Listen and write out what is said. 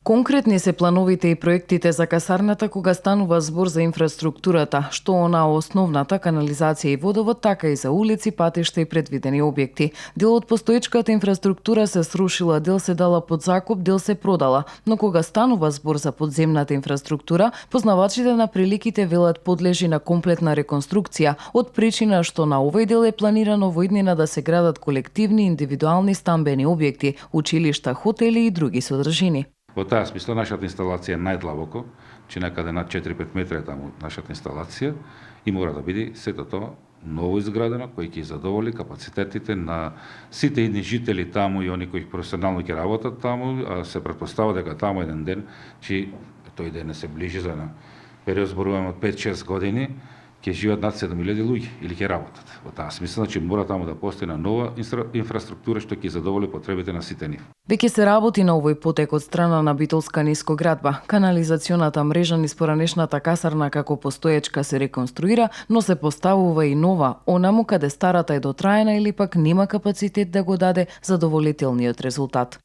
Конкретни се плановите и проектите за касарната кога станува збор за инфраструктурата, што она основната канализација и водовод, така и за улици, патишта и предвидени објекти. Дел од постоечката инфраструктура се срушила, дел се дала под закуп, дел се продала. Но кога станува збор за подземната инфраструктура, познавачите на приликите велат подлежи на комплетна реконструкција, од причина што на овој дел е планирано во иднина да се градат колективни индивидуални стамбени објекти, училишта, хотели и други содржини. Во таа смисла, нашата инсталација е најдлабоко, че некаде над 4-5 метра е таму нашата инсталација и мора да биде сето тоа ново изградено, кој ќе задоволи капацитетите на сите идни жители таму и они кои професионално ќе работат таму, а се претпостава дека таму еден ден, че тој ден не се ближи за на период зборуваме од 5-6 години, ќе живеат над 7000 луѓе или ќе работат. Во таа смисла, че мора таму да постои нова инфраструктура што ќе задоволи потребите на сите нив. Веќе се работи на овој потек од страна на Битолска нискоградба. Канализационата мрежа низ поранешната касарна како постоечка се реконструира, но се поставува и нова, онаму каде старата е дотраена или пак нема капацитет да го даде задоволителниот резултат.